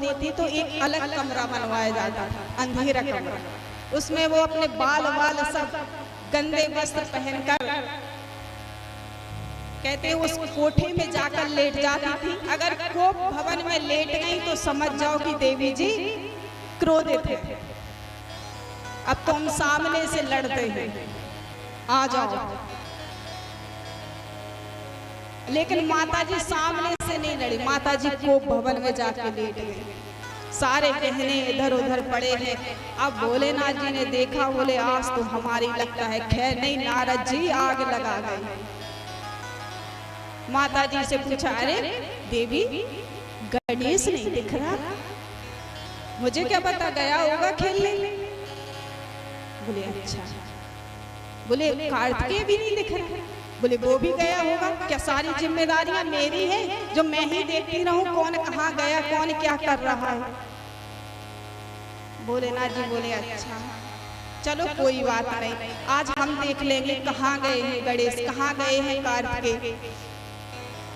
देती तो एक अलग कमरा बनवाया जाता था, अंधेरा कमरा। उसमें वो अपने बाल वाल सब गंदे वस्त्र पहनकर कहते उस कोठे में जाकर लेट जाती थी। अगर कोप भवन में लेट गई तो समझ जाओ कि देवी जी क्रोधित है, अब तुम सामने से लड़ते हैं, आ जाओ। लेकिन माताजी सामने से नहीं लड़ी, माताजी कोप भवन में जाके लेट गई। सारे गहने इधर उधर पड़े हैं। अब भोलेनाथ जी ने देखा, बोले आज तो हमारी लगता है खैर नहीं, नारद जी आग लगा गए। माताजी से पूछा, अरे देवी गणेश नहीं दिख रहा, मुझे क्या पता गया होगा खेलने। बोले अच्छा। बोले कार्तिकेय भी नहीं दिख रहा। बोले वो भी गया होगा, क्या सारी जिम्मेदारियां मेरी हैं जो मैं ही देखती रहूं कौन कहाँ गया, कौन क्या कर रहा है। भोलेनाथ जी बोले अच्छा चलो कोई बात नहीं, आज हम देख लेंगे कहाँ गए हैं गणेश, कहाँ गए हैं कार्तिकेय।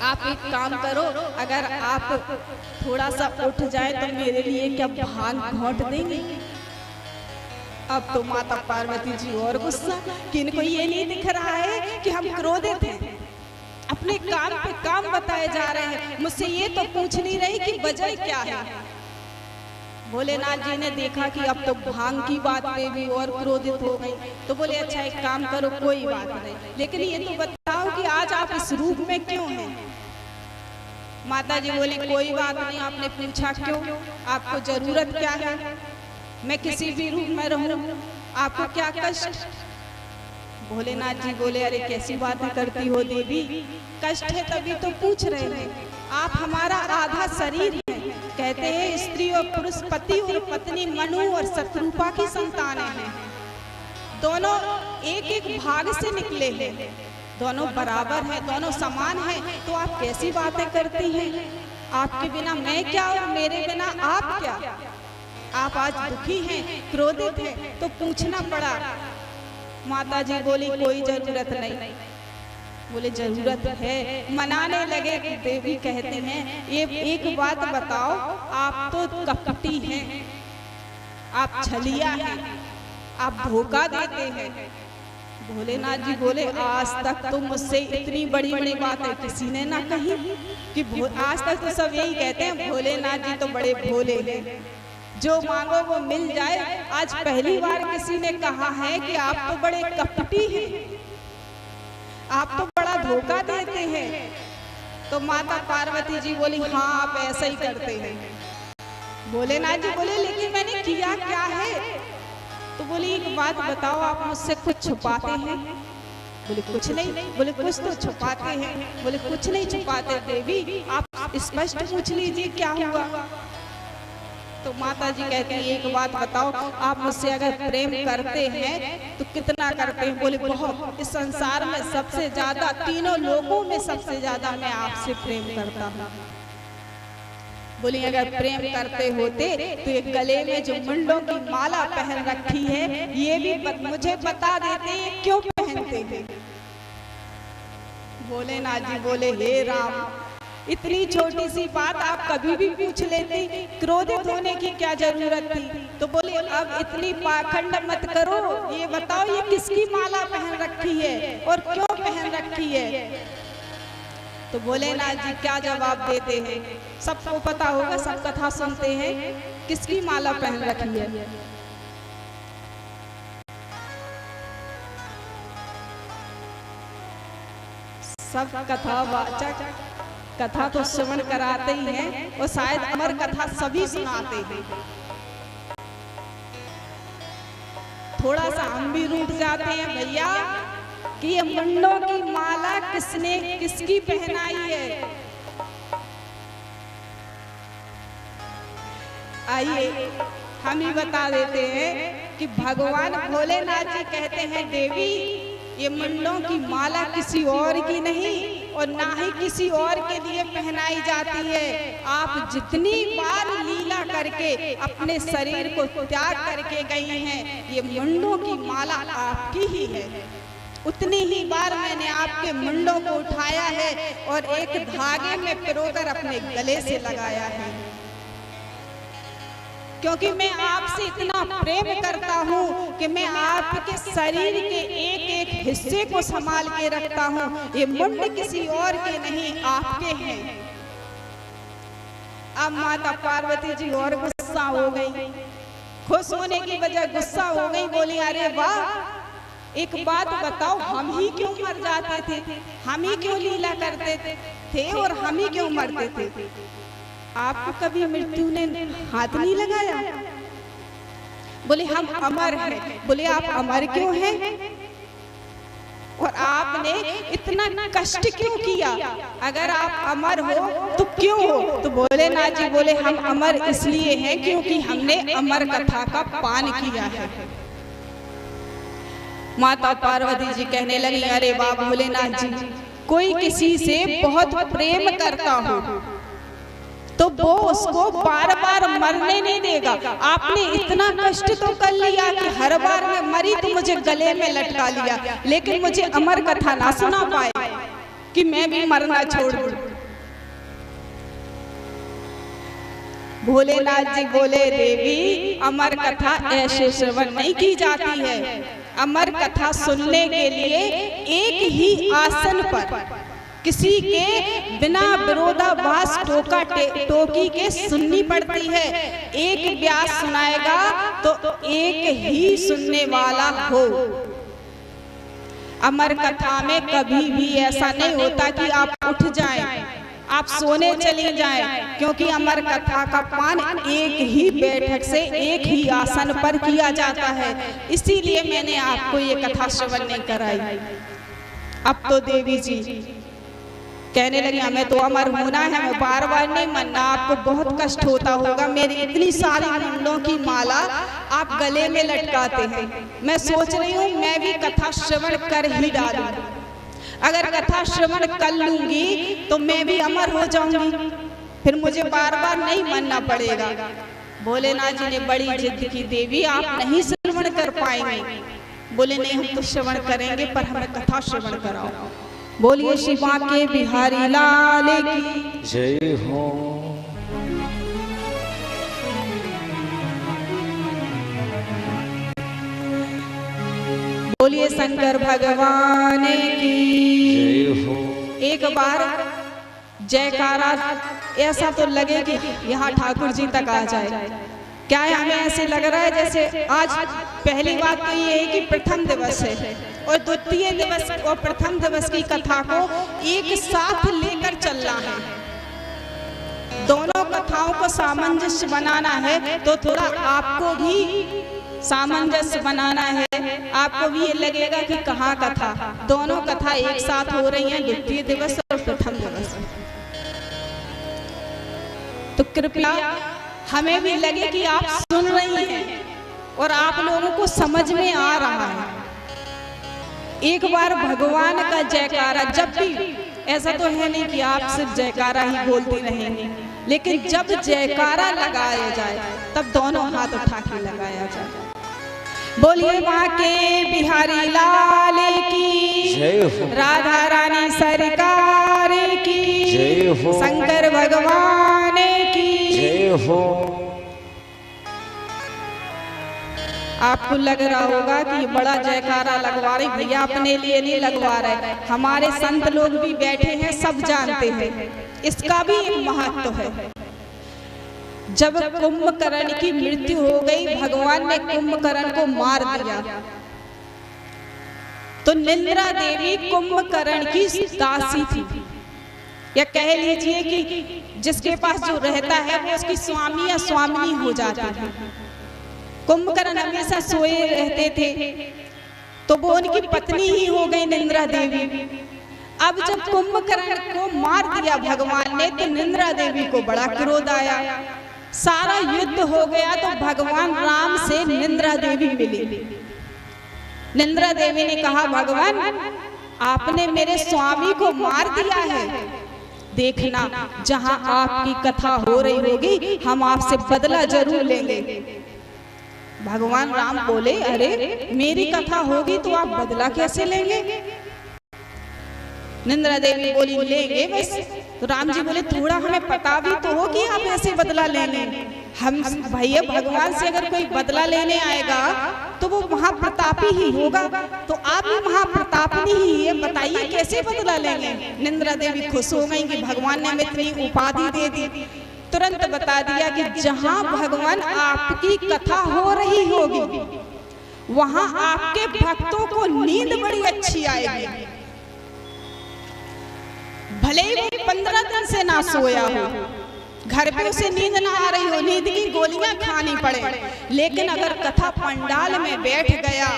आप एक काम करो, अगर आप थोड़ा सा उठ जाए तो मेरे लिए क्या भांग घोंट देंगे। अब तो माता पार्वती जी और गुस्सा कि इनको ये नहीं दिख रहा है कि हम क्रोधित हैं, अपने काम पे काम बताए जा रहे हैं, मुझसे ये तो पूछ नहीं रही कि वजह क्या है। भोलेनाथ जी ने देखा कि अब तो भांग की बात पे भी और क्रोधित हो गई, तो बोले अच्छा एक काम करो कोई बात नहीं, लेकिन ये तो बताओ कि आज आप इस रूप में क्यों हैं। माता जी बोली कोई बात नहीं, आपने पूछा क्यों, आपको जरूरत क्या है, मैं किसी भी रूप में रहूं, आपको क्या कष्ट। भोलेनाथ जी बोले अरे कैसी बातें करती हो देवी, कष्ट है तभी तो पूछ रहे हैं, आप हमारा आधा शरीर है। कहते हैं स्त्री और पुरुष, पति और पत्नी, मनु और शत्रुपा की संतानें हैं, दोनों एक एक भाग से निकले हैं, दोनों बराबर हैं, दोनों समान हैं, तो आप कैसी बातें करती हैं। आपके बिना मैं क्या और मेरे बिना आप क्या। आप आज दुखी हैं, क्रोधित हैं, तो पूछना पड़ा। माता जी बोली कोई जरूरत नहीं। बोले जरूरत है, मनाने लगे। देवी कहती हैं ये एक बात बताओ, आप तो कपटी हैं, आप छलिया हैं, आप धोखा देते हैं। भोलेनाथ जी बोले आज तक तो मुझसे इतनी बड़ी बड़ी बातें किसी ने ना कही कि आज तक तो सब यही कहते हैं भोलेनाथ जी तो बड़े भोले हैं, जो मांगो वो मिल जाए। आज पहली बार किसी ने कहा है कि आप तो बड़े कपटी हैं, आप तो बड़ा धोखा देते हैं। तो माता पार्वती जी बोली हाँ आप ऐसा ही करते हैं। भोलेनाथ जी बोले लेकिन मैंने किया क्या है। तो बोली एक बात बताओ, आप मुझसे कुछ छुपाते हैं। बोले कुछ नहीं। बोले कुछ तो छुपाते हैं। बोले कुछ नहीं छुपाते देवी, आप स्पष्ट पूछ लीजिए क्या हुआ। तो माता जी कहती है एक बात बताओ, आप मुझसे अगर प्रेम करते हैं तो कितना करते हैं। बोले बहुत, इस संसार में सबसे ज्यादा, तीनों लोगों में सबसे ज्यादा मैं आपसे प्रेम करता हूँ। बोली अगर प्रेम करते होते तो ये गले में जो मुंडों की माला पहन रखी है ये भी मुझे बता देते क्यों पहनते हैं। भोलेनाथ जी बोले हे राम, इतनी छोटी सी बात आप कभी भी पूछ लेते, क्रोधित होने की क्या जरूरत थी। तो बोले अब इतनी पाखंड मत करो, ये बताओ ये किसकी माला पहन रखी है और क्यों पहन रखी है। तो भोलेनाथ जी क्या जवाब देते हैं, सबको पता होगा, सब कथा सुनते हैं, किसकी माला पहन रखी है। सब कथावाचक कथा तो श्रवण कराते ही हैं और शायद अमर कथा सभी सुनाते हैं। थोड़ा सा हम भी रूठ जाते हैं भैया कि ये मुंडों की माला किसने किसकी पहनाई है। आइए हम ही बता देते हैं कि भगवान भोलेनाथ जी कहते हैं देवी ये मुंडों की माला किसी और की नहीं और ना ही किसी और के लिए पहनाई जाती है। आप जितनी बार लीला करके अपने शरीर को त्याग करके गई हैं, ये मुंडों की माला आपकी ही है। उतनी ही बार मैंने आपके मुंडों को उठाया है और एक धागे में पिरोकर अपने गले से लगाया है। क्योंकि मैं आपसे इतना प्रेम करता हूँ कि मैं आपके शरीर के एक एक हिस्से को संभाल के रखता हूँ। ये मुंड किसी और के नहीं, आपके हैं। अब माता पार्वती जी और गुस्सा हो गई, खुश होने की बजाय गुस्सा हो गई। बोली अरे वाह, एक बात बताओ, हम ही क्यों मर जाते थे, हम ही क्यों लीला करते थे और हम ही क्यों मरते थे? आपको कभी मृत्यु ने हाथ नहीं लगाया? बोले हम अमर हैं। बोले आप अमर क्यों हैं और आपने इतना कष्ट क्यों किया? अगर आप अमर हो तो क्यों हो? तो बोले ना जी, बोले हम अमर इसलिए हैं क्योंकि हमने अमर कथा का पान किया है। माता पार्वती जी कहने लगी अरे वाह भोलेनाथ जी, कोई किसी से बहुत प्रेम करता हो तो वो उसको बार बार मरने नहीं देगा। आपने इतना कष्ट तो कर लिया कि हर बार मैं मरी तो मुझे गले में लटका लिया, लेकिन मुझे अमर कथा ना सुना पाए कि मैं भी मरना छोड़ दूं। भोलेनाथ जी बोले देवी, अमर कथा ऐसे श्रवण नहीं की जाती है। अमर कथा सुनने के लिए एक ही आसन पर किसी के बिना विरोधाभास टोका टोकी के सुननी पड़ती है। एक व्यास सुनाएगा तो एक ही सुनने वाला हो। अमर कथा में कभी भी ऐसा नहीं होता कि आप उठ जाएं, आप सोने चले जाएं, क्योंकि अमर कथा का पान एक ही बैठक से एक ही आसन पर किया जाता है। इसीलिए मैंने आपको ये कथा श्रवण नहीं कराई। अब तो देवी जी कहने लगी हमें तो अमर होना है, हमें बार बार नहीं मरना। आपको बहुत कष्ट होता होगा, मेरी इतनी सारी मुंडों की माला आप गले में लटकाते हैं। मैं सोच रही हूँ मैं भी कथा श्रवण कर ही डालूं। अगर कथा श्रवण कर लूंगी तो मैं भी अमर हो जाऊंगी, फिर मुझे बार बार नहीं मरना पड़ेगा। भोलेनाथ जी ने बड़ी जिद की, देवी आप नहीं श्रवण कर पाएंगे। बोले नहीं, हम तो श्रवण करेंगे पर हमें कथा श्रवण कराओ। बोलिए शिवा के बिहारी लाल की जय हो। बोलिए शंकर भगवान की जय हो। एक बार जयकारा ऐसा तो लगे कि यहाँ ठाकुर जी तक आ जाए। क्या है, हमें ऐसे लग रहा है जैसे आज पहली बात तो ये है कि प्रथम दिवस है और द्वितीय दिवस और प्रथम दिवस की कथा को एक साथ लेकर चलना है। दोनों कथाओं को सामंजस्य बनाना है तो थोड़ा आपको भी सामंजस्य बनाना है। आपको भी ये लगेगा कि कहाँ कथा, दोनों कथा एक साथ हो रही हैं, द्वितीय दिवस और प्रथम दिवस। तो कृपया हमें भी लगे कि आप सुन रही हैं और आप लोगों को समझ में आ रहा है। एक बार भगवान का जयकारा, जब भी ऐसा तो है नहीं कि आप सिर्फ जयकारा ही बोलते रहेंगे, लेकिन जब जयकारा लगाया जाए तब दोनों हाथ उठा के लगाया जाए। बोलिए माँ के बिहारी लाल की जय हो। राधा रानी सरकार की जय हो। शंकर भगवान की जय हो। आपको लग रहा होगा कि बड़ा जयकारा लगवा रही, भैया अपने लिए नहीं लगवा रहे, हमारे संत लोग भी बैठे हैं, सब जानते हैं। इसका भी एक महत्व है। जब कुंभकर्ण की मृत्यु हो गई, भगवान ने कुंभकर्ण को मार दिया, तो निंद्रा देवी कुंभकर्ण की दासी थी, या कह लीजिए कि जिसके पास जो रहता है वो उसकी स्वामी या स्वामिनी हो जाती है। कुंभकर्ण हमेशा सोए रहते थे तो वो उनकी पत्नी ही हो गई निंद्रा देवी। अब जब कुंभकर्ण को मार दिया भगवान ने तो निंद्रा देवी को बड़ा क्रोध आया। सारा युद्ध हो गया तो भगवान राम से निंद्रा देवी मिली। निंद्रा देवी ने कहा, भगवान आपने मेरे स्वामी को मार दिया है, देखना जहां आपकी कथा हो रही होगी हम आपसे बदला जरूर लेंगे। भगवान राम बोले, अरे मेरी कथा होगी तो आप बदला कैसे लेंगे? निंद्रा देवी बोली, लेंगे बस। तो राम जी बोले, थोड़ा हमें पता भी तो हो कि आप ऐसे बदला लेंगे। हम भैया भगवान से अगर कोई बदला लेने आएगा तो वो महाप्रतापी ही होगा, तो आप भी महाप्रतापिनी ही है, बताइए कैसे बदला लेंगे। निंद्रा देवी खुश हो गई कि भगवान ने हमें इतनी उपाधि दे दी। तुरंत बता दिया कि जहां भगवान आपकी कथा हो रही होगी वहां आपके भक्तों को नींद बड़ी अच्छी आएगी। भले ही 15 दिन से ना सोया हो, घर पे उसे नींद ना आ रही हो, नींद की गोलियां खानी पड़े, लेकिन अगर कथा पंडाल में बैठ गया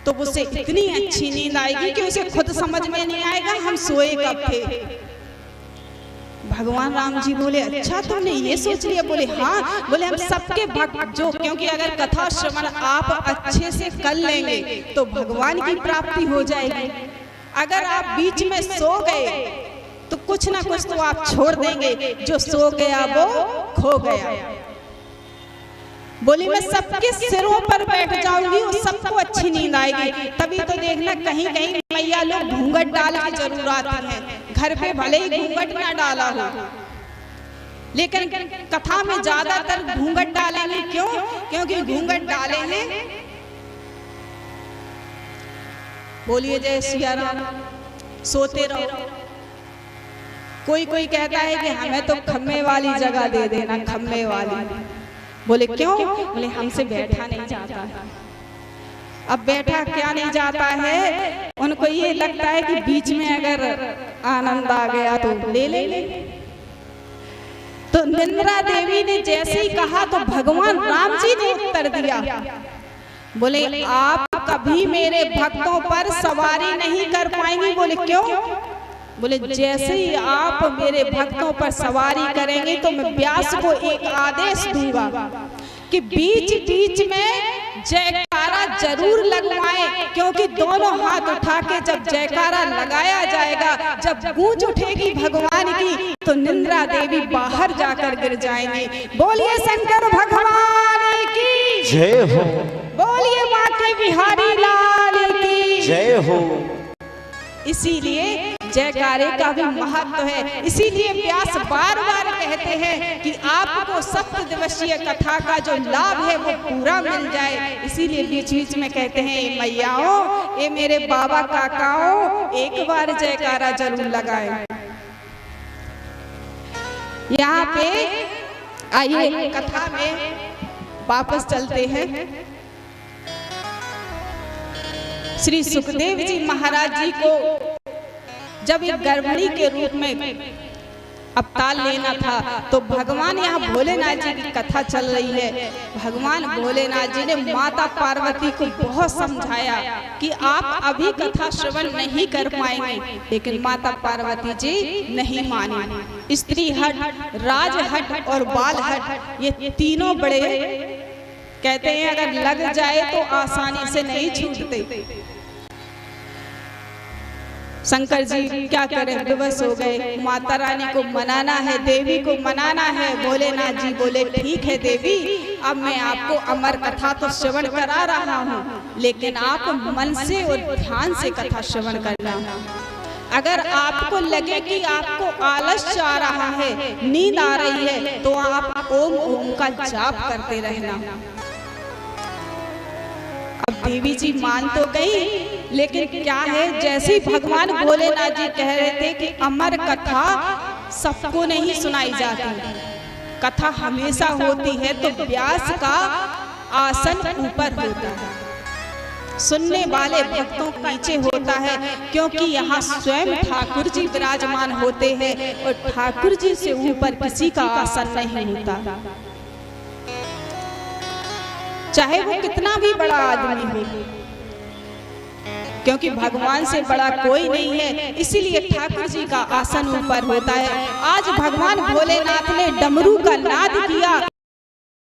तो उसे इतनी अच्छी नींद आएगी कि उसे खुद समझ में नहीं आएगा हम सोए कब थे। भगवान राम जी बोले अच्छा तुमने ये सोच लिया? बोले हाँ। बोले हम सबके भक्त जो, क्योंकि अगर कथा श्रवण आप अच्छे से कर लेंगे तो भगवान की प्राप्ति हो जाएगी। अगर आप बीच में सो गए तो कुछ ना कुछ तो आप छोड़ देंगे, जो सो गया वो खो गया। बोली मैं सबके सिरों पर बैठ जाऊंगी और सबको अच्छी नींद आएगी। तभी तो देखना कहीं कहीं मैया लोग घूंघट डाल के जरूर आती हैं, घर पे भले ही घूंघट ना डाला हो, लेकिन कथा में ज्यादातर घूंघट डालेंगे। क्यों? क्योंकि घूंघट डाले हैं। बोलिए जय सिया राम। सोते रहो। कोई कोई कहता है कि हमें तो खम्मे वाली जगह दे देना, खम्मे वाली। बोले क्यों? बोले हमसे बैठा नहीं जाता है। अब बैठा क्या नहीं जाता है, उनको ये लगता है कि बीच में अगर आनंद आ गया तो ले ले। तो निंद्रा देवी ने जैसे ही कहा तो भगवान राम जी ने उत्तर दिया, बोले आप कभी मेरे भक्तों पर सवारी नहीं कर पाएंगी। बोले क्यों? बोले जैसे ही आप मेरे भक्तों पर सवारी करेंगे तो मैं व्यास को एक आदेश दूंगा कि बीच बीच में जयकारा जरूर लगवाएं, क्योंकि दोनों हाथ उठा के जब जयकारा लगाया जाएगा, जब गूंज उठेगी भगवान की, तो निंद्रा देवी बाहर जाकर गिर जाएंगी। बोलिए शंकर भगवान की जय हो। बोलिए माँ के बिहारी लाल की जय हो। इसीलिए जयकारे का भी महत्व है। इसीलिए व्यास बार बार कहते हैं कि आपको सप्त दिवसीय कथा का जो लाभ है वो पूरा मिल जाए। इसीलिए बीच बीच में कहते हैं ये मैयाओं, ये मेरे बाबा काकाओं, एक बार जयकारा जरूर लगाएं। यहाँ पे आइए कथा में वापस चलते हैं। श्री सुखदेव जी महाराज जी को जब एक गर्भिणी के रूप में अवतार लेना था तो भगवान यहाँ भोलेनाथ जी की कथा चल रही है। भगवान भोलेनाथ जी ने माता पार्वती को बहुत समझाया कि आप अभी कथा श्रवण नहीं कर पाएंगे, लेकिन माता पार्वती जी नहीं मानी। स्त्री हट, राज हट और बाल हट, ये तीनों बड़े कहते हैं अगर लग जाए तो आसानी से नहीं छूटते। शंकर जी क्या करें, विवश हो गए। माता रानी को मनाना है, देवी को मनाना है। भोलेनाथ जी बोले ठीक है देवी, अब मैं आपको अमर कथा तो श्रवण करा रहा हूँ, लेकिन आप मन से और ध्यान से कथा श्रवण करना। अगर आपको लगे कि आपको आलस्य आ रहा है, नींद आ रही है, तो आप ओम ओम का जाप करते रहना। अब देवी जी मान तो गई, लेकिन क्या है, जैसे ही भगवान भोलेनाथ जी कह रहे थे कि अमर कथा सबको नहीं सुनाई जाती, कथा हमेशा होती है, तो व्यास का आसन ऊपर होता है, सुनने वाले भक्तों के नीचे होता है, क्योंकि यहाँ स्वयं ठाकुर जी विराजमान होते हैं और ठाकुर जी से ऊपर किसी का आसन नहीं होता, चाहे वो कितना भी बड़ा आदमी हो, क्योंकि भगवान से बड़ा कोई नहीं है। इसीलिए ठाकुर जी का आसन ऊपर होता है। आज भगवान भोलेनाथ ने डमरू का नाद किया,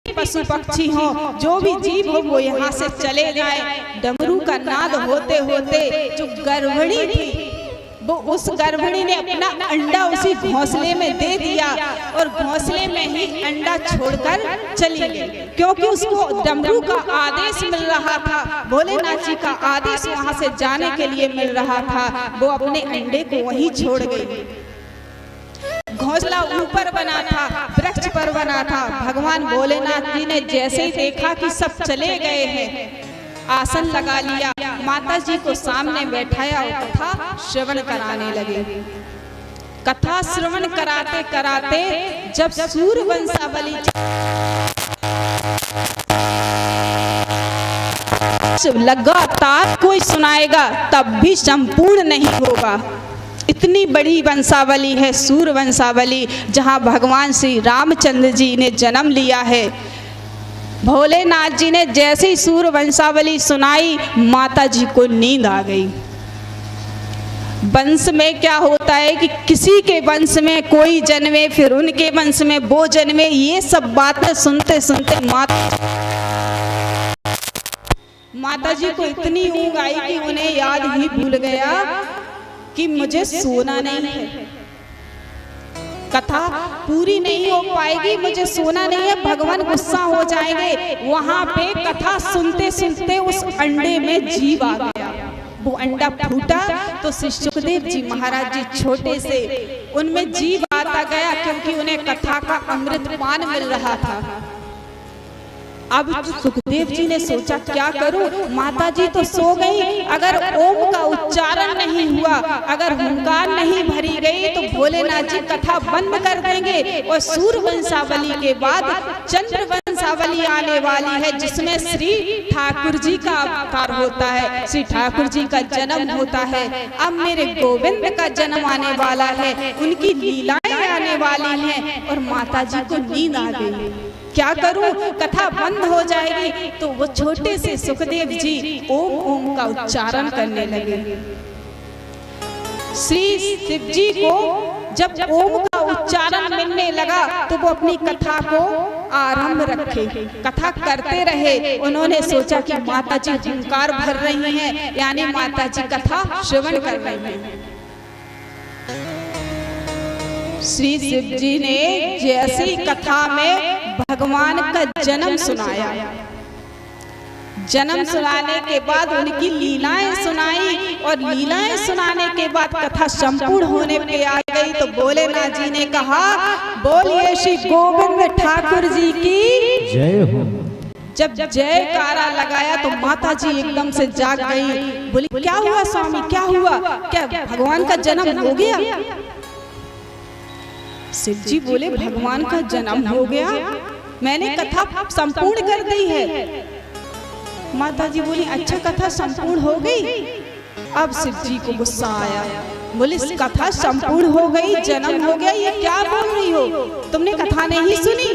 पशु पक्षी हो, जो भी जीव हो, वो यहाँ से चले जाए। डमरू का नाद होते होते जो गर्भिणी थी, वो उस गर्भिणी ने अपना अंडा उसी घोंसले में दे दिया और घोंसले में ही अंडा छोड़कर चली गई, क्योंकि उसको डमरू का आदेश मिल रहा था, भोलेनाथ जी का आदेश वहां से जाने के लिए मिल रहा था। वो अपने अंडे को वहीं छोड़ गई। घोंसला ऊपर बना था, वृक्ष पर बना था। भगवान भोलेनाथ जी ने जैसे ही देखा कि सब चले गए हैं, आसन लगा लिया, माता जी को सामने बैठाया और कथा श्रवण कराने लगे। कथा श्रवण कराते कराते जब सूर्यवंशावली लगातार कोई सुनाएगा तब भी संपूर्ण नहीं होगा। इतनी बड़ी वंशावली है सूर्य वंशावली, जहाँ भगवान श्री रामचंद्र जी ने जन्म लिया है। भोलेनाथ जी ने जैसे ही सूर्य वंशावली सुनाई, माता जी को नींद आ गई। वंश में क्या होता है कि किसी के वंश में कोई जन्मे, फिर उनके वंश में वो जन्मे, ये सब बातें सुनते सुनते माता जी को इतनी ऊँघ आई कि उन्हें याद ही भूल गया कि मुझे सोना नहीं है, कथा पूरी नहीं हो पाएगी, मुझे सोना नहीं है, भगवान गुस्सा हो जाएंगे। वहां पे कथा सुनते सुनते उस अंडे में जीव आ गया। वो अंडा फूटा तो श्री सुखदेव जी महाराज जी छोटे से, उनमें जीव आता गया, क्योंकि उन्हें कथा का अमृत पान मिल रहा था। अब सुखदेव जी ने सोचा क्या करूं, माता जी तो सो गई, अगर ओम का उच्चारण नहीं हुआ, अगर हुंकार नहीं भरी गई तो भोलेनाथ जी कथा बंद कर देंगे। और सूर्य वंशावली के बाद चंद्र वंशावली आने वाली है, जिसमें श्री ठाकुर जी का अवतार होता है, श्री ठाकुर जी का जन्म होता है। अब मेरे गोविंद का जन्म आने वाला है, उनकी लीलाएं आने वाली हैं, और माता जी को नींद आ गई। क्या करूं, कथा बंद हो जाएगी। तो वो छोटे से सुखदेव जी ओम ओम का उच्चारण करने लगे। श्री शिव जी को जब ओम का उच्चारण मिलने लगा तो वो अपनी कथा को आरंभ रखे, कथा करते रहे। उन्होंने सोचा कि माता जी हुंकार भर रही हैं, यानी माता जी कथा श्रवण कर रही हैं। श्री शिव जी ने जैसी कथा में भगवान का जन्म सुनाया, जन्म सुनाने के बाद उनकी लीलाएं सुनाई, और लीलाएं सुनाने के बाद कथा संपूर्ण होने पे आ गई। तो भोलेनाथ जी ने कहा, बोलिए श्री गोविंद ठाकुर जी की जय हो। जब जयकारा लगाया तो माता जी एकदम से जाग गई। बोली, क्या हुआ स्वामी, क्या हुआ, क्या भगवान का जन्म हो गया? शिव जी बोले, भगवान का जन्म हो गया, मैंने कथा संपूर्ण कर दी है। माता जी बोली, अच्छा कथा संपूर्ण हो गई? अब शिव जी को गुस्सा आया, बोले कथा संपूर्ण हो गई, जन्म हो गया, ये क्या बोल रही हो, तुमने कथा नहीं सुनी?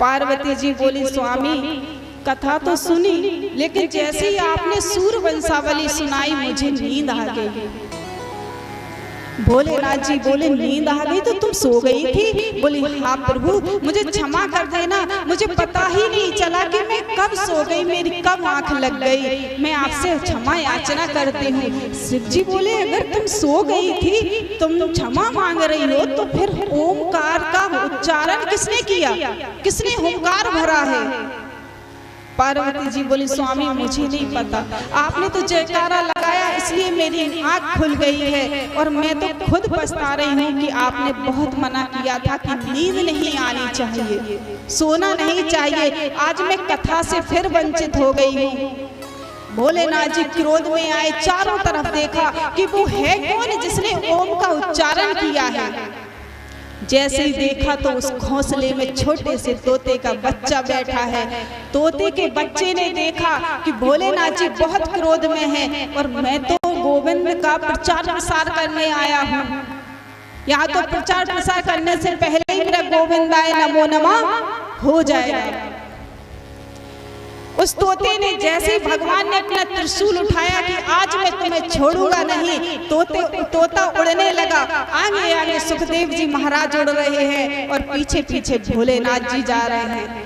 पार्वती जी बोली, स्वामी कथा तो सुनी, लेकिन जैसे ही आपने सूर्य वंशावली सुनाई मुझे नींद आ गई। भोलेनाथ जी बोले, नींद आ गई तो तुम सो गई थी? बोली, हाँ प्रभु, मुझे क्षमा कर देना, मुझे पता ही नहीं चला कि मैं कब सो गई, मेरी कब आंख लग गई, मैं आपसे क्षमा याचना करती हूँ। शिव जी बोले, अगर तुम सो गई थी, तुम क्षमा मांग रही हो, तो फिर ओमकार का उच्चारण किसने किया, किसने हुंकार भरा है? पार्वती जी बोली, स्वामी मुझे नहीं पता, आपने तो जयकारा लगाया इसलिए मेरी आँख खुल गई है, और मैं तो खुद पछता रही हूँ कि आपने बहुत मना किया था कि नींद नहीं आनी चाहिए, सोना नहीं चाहिए, आज मैं कथा से फिर वंचित हो गई हूँ। भोलेनाथ जी क्रोध में आए, चारों तरफ देखा कि वो है कौन जिसने ओम का उच्चारण किया है। जैसे ही देखा तो उस घोंसले में छोटे से तोते का बच्चा बैठा है। तोते के बच्चे ने देखा कि भोलेनाथ जी बहुत क्रोध में हैं, और मैं तो गोविंद का प्रचार प्रसार करने आया हूँ, यहाँ तो प्रचार प्रसार करने से पहले ही मेरा गोविंदाय नमो नमः हो जाएगा। उस तोते ने जैसे ही भगवान ने अपना त्रिशूल उठाया कि आज मैं तुम्हें छोड़ूंगा नहीं, तोता उड़ने लगा। आगे आगे सुखदेव जी महाराज उड़ रहे हैं और पीछे पीछे भोलेनाथ जी जा रहे हैं।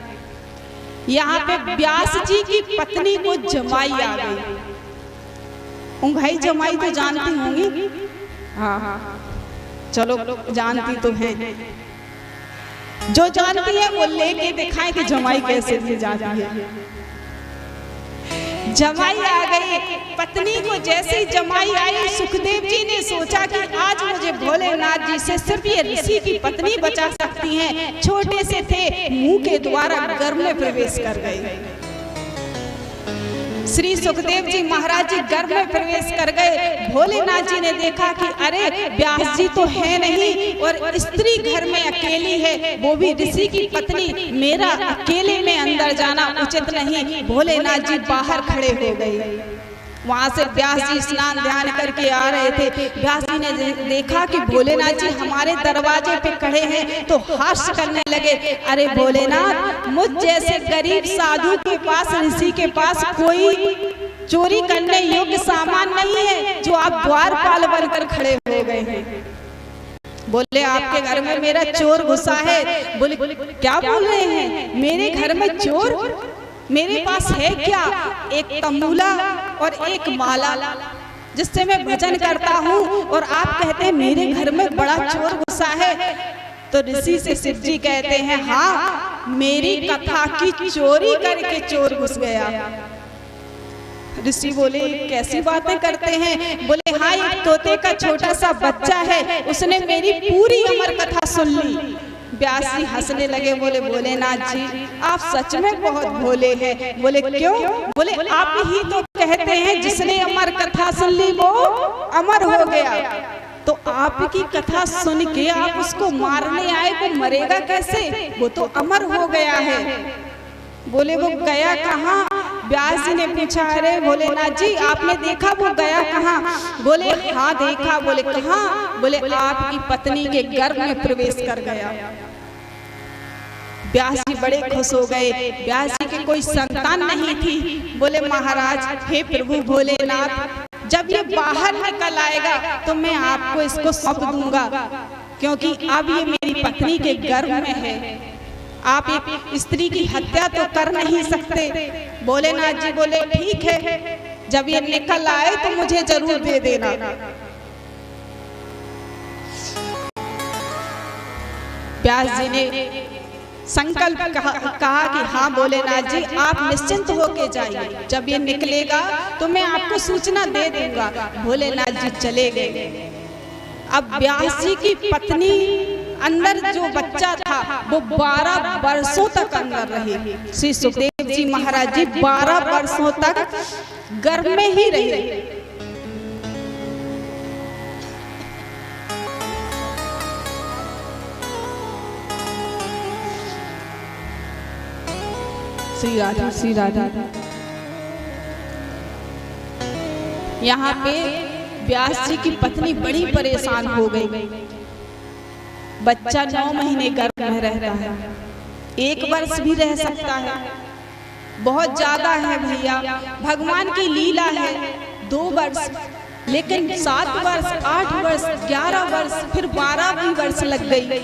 यहाँ पे व्यास जी की पत्नी को जमाई आ गई। उंघाई जमाई तो जानती होंगी, हाँ चलो जानती तो है, जो जानती है वो लेके दिखाए कि जमाई कैसे दी जाती है। जमाई आ गई। पत्नी को जैसे ही जमाई आई, सुखदेव जी ने सोचा कि आज मुझे भोलेनाथ जी से सिर्फ ये ऋषि की पत्नी बचा सकती हैं। छोटे से थे, मुंह के द्वारा गर्भ में प्रवेश कर गए। श्री सुखदेव जी महाराज जी गर्भ में प्रवेश कर गए। भोलेनाथ जी ने देखा कि अरे व्यास जी तो है नहीं और स्त्री घर में अकेली है, वो भी ऋषि की पत्नी, मेरा अकेले में अंदर जाना उचित नहीं। भोलेनाथ जी बाहर खड़े हो गए। वहां से व्यास जी स्नान ध्यान करके आ रहे थे। व्यास जी ने देखा कि भोलेनाथ जी हमारे दरवाजे पे खड़े हैं, तो हास्य करने लगे। अरे भोलेनाथ, मुझ जैसे गरीब साधु के पास, ऋषि के पास कोई चोरी करने योग्य सामान नहीं है जो आप द्वारपाल बनकर खड़े हो गए हैं। बोले आपके घर में मेरा चोर घुसा है। बोले क्या बोल रहे हैं, मेरे घर में चोर? मेरे पास है क्या? एक तंबूला और एक माला जिससे मैं भजन करता हूँ, और आप कहते हैं मेरे घर में बड़ा चोर घुसा है। तो ऋषि से शिव जी कहते हैं, हाँ, मेरी कथा की चोरी करके चोर घुस गया। ऋषि बोले कैसी बातें करते हैं? बोले हाँ, एक तोते का छोटा सा बच्चा है, उसने मेरी पूरी अमर कथा सुन ली। व्यास जी हंसने लगे। बोले भोलेनाथ जी आप सच में बहुत भोले हैं। बोले क्यों? बोले आप ही तो कहते हैं जिसने अमर कथा सुन ली वो अमर हो गया, तो आपकी कथा सुन के आप उसको मारने आए, वो मरेगा कैसे? वो तो अमर हो गया है। बोले वो गया कहाँ? व्यास जी ने पूछा, अरे भोलेनाथ जी आपने देखा वो गया कहाँ? बोले हाँ देखा। बोले कहाँ? बोले आपकी पत्नी के गर्भ में प्रवेश कर गया। व्यास जी बड़े खुश हो गए। व्यास जी के कोई संतान नहीं थी। बोले महाराज, हे प्रभु भोलेनाथ, जब ये बाहर निकल आएगा तो मैं आपको इसको सौंप दूंगा, क्योंकि अब ये मेरी पत्नी के गर्भ में है। आप एक स्त्री की हत्या तो कर नहीं सकते। भोलेनाथ जी बोले ठीक है, जब ये निकल आए तो मुझे जरूर दे देना। व्यास जी ने संकल्प कहा कि हाँ भोलेनाथ जी आप निश्चिंत होके जाइए, जब ये निकलेगा तो मैं आपको सूचना दे दूंगा। भोलेनाथ जी चले गए। अब व्यास जी की पत्नी अंदर जो बच्चा था वो 12 वर्षों तक अंदर रही। श्री सुखदेव जी महाराज जी 12 वर्षों तक गर्भ में ही रहे। श्री राधा श्री राधा। यहाँ पे व्यास जी की पत्नी बड़ी परेशान हो गई। बच्चा 9 महीने गर्भ में रह रहा है, 1 वर्ष भी रह सकता है, बहुत ज्यादा है भैया। भगवान की लीला है 2 वर्ष, लेकिन 7 वर्ष, 8 वर्ष, 11 वर्ष, फिर 12 भी वर्ष लग गई।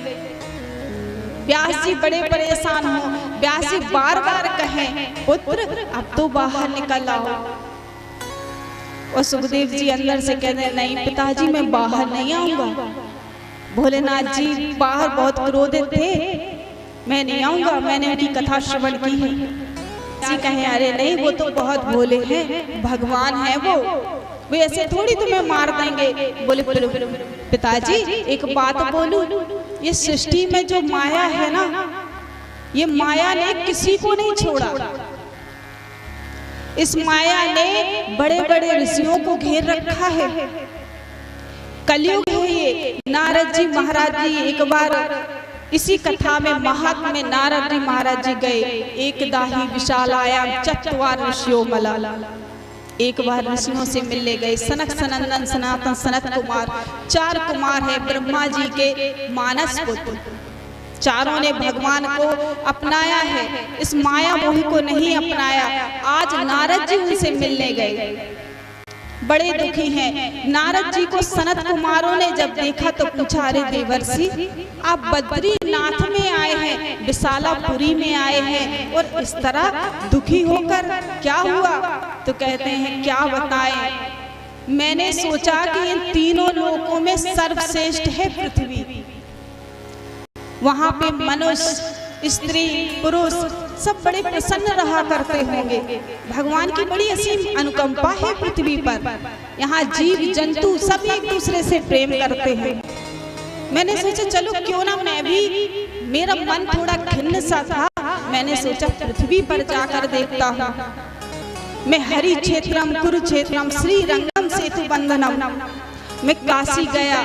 व्यास जी बड़े परेशान हो। व्यास जी बार बार कहें, पुत्र अब तो बाहर निकल आओ। और सुखदेव जी अंदर से कहते हैं, नहीं पिताजी मैं बाहर नहीं आऊंगा। भोलेनाथ जी बाहर बहुत क्रोधित थे, मैं नहीं आऊंगा, मैंने उनकी कथा श्रवण की है। जी कहें, अरे नहीं वो तो बहुत भोले हैं, भगवान है वो ऐसे थोड़ी तुम्हें मार देंगे। बोले पिताजी एक बात बोलूं, ये सृष्टि में जो माया है ना, ये माया ने किसी को नहीं छोड़ा। इस माया ने बड़े बड़े ऋषियों को घेर रखा है। कलयुग है ये। नारद जी महाराज जी एक बार इसी कथा में महात्म्य नारद जी महाराज जी गए। एक दाही विशालायाम चत्वार ऋषियों मला। एक बार ऋषियों से मिलने गए। सनक सनंदन सनातन सनत कुमार, 4 कुमार है ब्रह्मा जी के मानस पुत्र। चारों ने भगवान को अपनाया है, इस माया मोह को नहीं अपनाया। आज नारद जी उनसे मिलने गए, बड़े दुखी हैं। नारद जी को सनत कुमारों ने जब देखा तो पूछा, अरे देवर्षि आप बद्रीनाथ में आए हैं, विशालापुरी में आए हैं और इस तरह दुखी होकर क्या हुआ? तो कहते हैं क्या बताएं, मैंने सोचा कि इन तीनों लोकों में सर्वश्रेष्ठ है पृथ्वी। वहां पे मनुष्य स्त्री पुरुष सब बड़े प्रसन्न रहा करते होंगे। भगवान की बड़ी असीम अनुकंपा है पृथ्वी पर। यहाँ जीव जंतु सब एक दूसरे से प्रेम करते हैं। मैंने सोचा चलो क्यों ना मैं भी, मेरा मन थोड़ा खिन्न सा था, मैंने सोचा पृथ्वी पर जाकर देखता हूँ। मैं हरि क्षेत्रम कुरुक्षेत्रम श्री रंगम सेतु बंधनम, मैं काशी गया,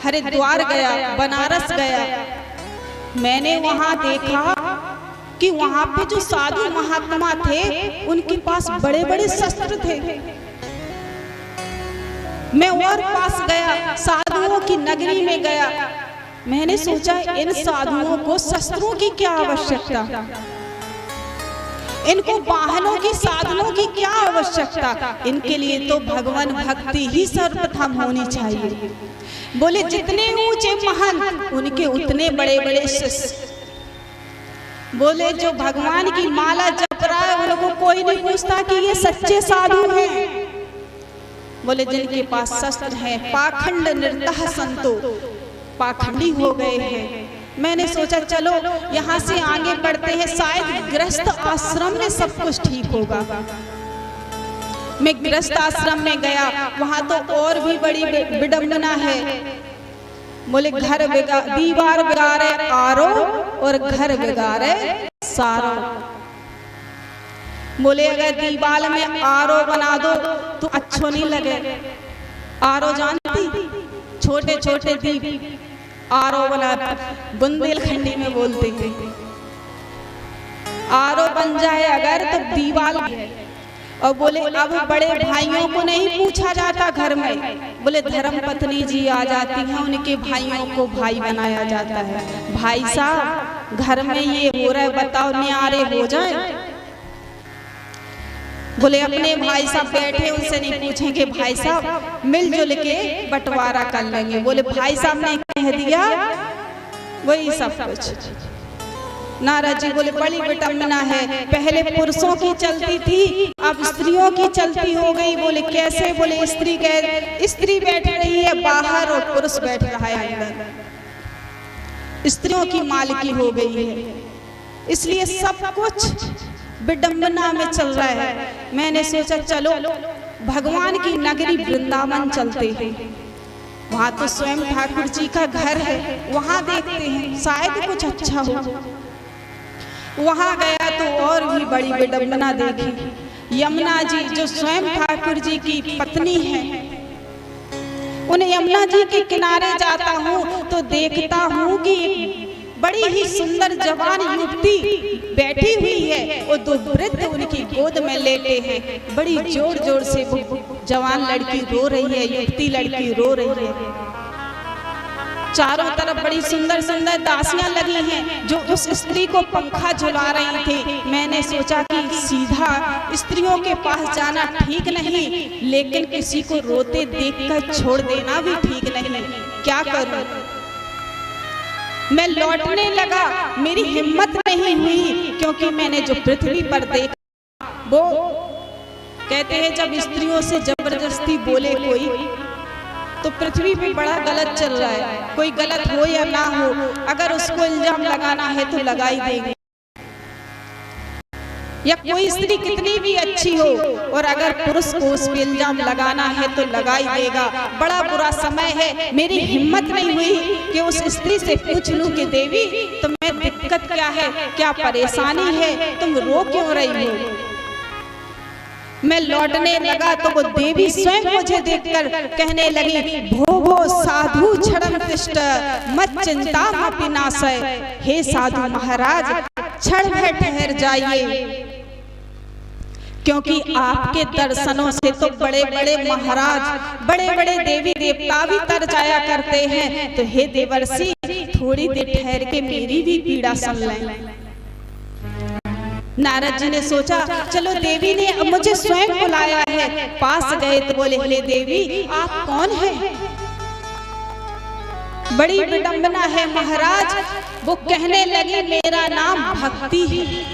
हरिद्वार गया, बनारस गया। मैंने वहां देखा कि वहां पे जो साधु महात्मा थे उनके पास बड़े बड़े शस्त्र थे। मैं और पास गया, साधुओं की नगरी में गया। मैंने सोचा इन साधुओं को शस्त्रों की क्या आवश्यकता, इनको वाहनों की साधनों की क्या आवश्यकता, इनके लिए तो भगवान भक्ति ही सर्वप्रथम होनी चाहिए। बोले जितने ऊंचे महंत उनके उतने बड़े बड़े शिष्य। बोले जो भगवान की माला जप रहा है उनको कोई नहीं पूछता कि ये सच्चे साधु हैं। बोले जिनके पास शस्त्र है पाखंड निर्तः संतो, पाखंडी हो गए हैं। मैंने सोचा चलो यहाँ से आगे बढ़ते हैं, शायद गृहस्थ आश्रम में सब कुछ ठीक होगा। मैं गृहस्थ आश्रम में गया, वहां तो और भी बड़ी विडंबना है। बोले घर दीवार बिगाड़े आरो और घर बिगाड़े सारो। बोले अगर दीवार में आरो बना दो तो अच्छो नहीं लगे। आरो जानती, छोटे छोटे दीप आरो बना, बुंदेलखंडी में बोलते हैं। आरो बन जाए अगर तो दीवार। और बोले अब बड़े भाइयों को नहीं पूछा जाता घर में। बोले धर्म पत्नी जी आ जाती हैं, उनके भाइयों को भाई बनाया जाता है। भाई साहब घर में ये हो रहा है, बताओ न्यारे हो जाए। बोले अपने भाई साहब बैठे, उनसे नहीं पूछेंगे भाई साहब मिलजुल के बंटवारा कर लेंगे। बोले भाई साहब ने कह दिया वही सब कुछ। नारद जी बोले बड़ी विडंबना है, पहले पुरुषों की चलती थी अब स्त्रियों की चलती हो गई। बोले कैसे? बोले स्त्री बैठ रही है बाहर और पुरुष बैठ रहा है अंदर। स्त्रियों की मालिकी हो गई है, इसलिए सब कुछ विडंबना में चल रहा है। मैंने सोचा चलो भगवान की नगरी वृंदावन चलते हैं, वहां तो स्वयं ठाकुर जी का घर है, वहां देखते हैं शायद कुछ अच्छा हो। वहां गया तो और भी बड़ी विडंबना देखी। यमुना जी जो स्वयं ठाकुर जी की पत्नी है, उन यमुना जी के किनारे जाता हूँ तो देखता हूँ कि बड़ी ही सुंदर जवान युवती बैठी हुई है और दो वृद्ध उनकी गोद में लेटे हैं। बड़ी जोर जोर से वो जवान लड़की रो रही है, युवती लड़की रो रही है। चारों तरफ बड़ी सुंदर सुंदर दासियां लगी हैं जो उस स्त्री को पंखा झुला रही थी। मैंने सोचा कि सीधा स्त्रियों के पास जाना ठीक नहीं, लेकिन किसी को रोते देखकर छोड़ देना भी ठीक नहीं। क्या करूं? मैं लौटने लगा, मेरी हिम्मत नहीं हुई, क्योंकि मैंने जो पृथ्वी पर देखा वो कहते हैं जब स्त्रियों से जबरदस्ती बोले कोई तो पृथ्वी पे बड़ा गलत चल रहा है। कोई गलत हो या ना हो, अगर उसको इल्जाम लगाना है तो लगा ही देंगे। या कोई स्त्री कितनी भी अच्छी हो और अगर पुरुष को उस पे इल्जाम लगाना है तो लगा ही देगा। बड़ा बुरा समय है। मेरी हिम्मत नहीं हुई कि उस स्त्री से पूछ लूं कि देवी तुम्हें दिक्कत क्या है, क्या परेशानी है, तुम रो क्यों रही हो। मैं लौटने लगा तो वो देवी स्वयं मुझे देखकर कहने लगी, भो साधु क्षणम तिष्ठ मत चिंता मपि नाशय। हे साधु महाराज क्षण भर ठहर जाइए, क्योंकि आपके दर्शनों से तो बड़े बड़े महाराज बड़े बड़े देवी देवता भी तर जाया करते हैं। तो हे देवर्षि थोड़ी देर ठहर के मेरी भी पीड़ा सुन लें। नारद जी ने सोचा चलो देवी ने अब मुझे स्वयं बुलाया है। पास गए तो बोले हे देवी आप कौन हैं? बड़ी विडंबना है महाराज। वो कहने लगी मेरा नाम भक्ति है,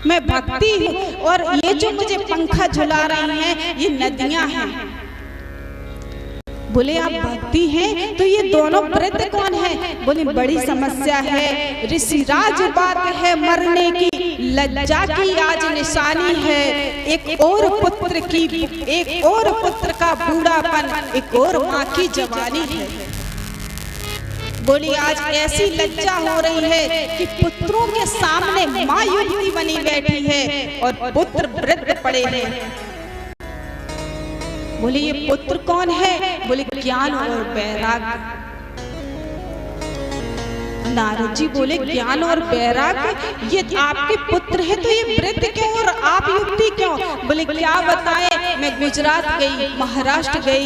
मैं भक्ति हूँ और ये जो मुझे पंखा झुला रही हैं ये नदियां हैं। बोले आप भक्ति हैं तो ये दोनों वृद्ध कौन है? बोले बड़ी समस्या है, ऋषिराज बात है मरने की, लज्जा की आज निशानी है। एक और पुत्र का बूढ़ापन, एक और माँ की जवानी है। बोली आज ऐसी लज्जा हो रही है कि पुत्रों के सामने माँ युवती बनी बैठी है और पुत्र वृद्ध पड़े हैं। बोले ये पुत्र कौन है? बोले ज्ञान और वैराग्य। नारद जी बोले ज्ञान और वैराग्य ये आपके पुत्र है, तो ये वृद्ध क्यों और आप युवती क्यों? बोले क्या बताएं, मैं गुजरात गई, महाराष्ट्र गई,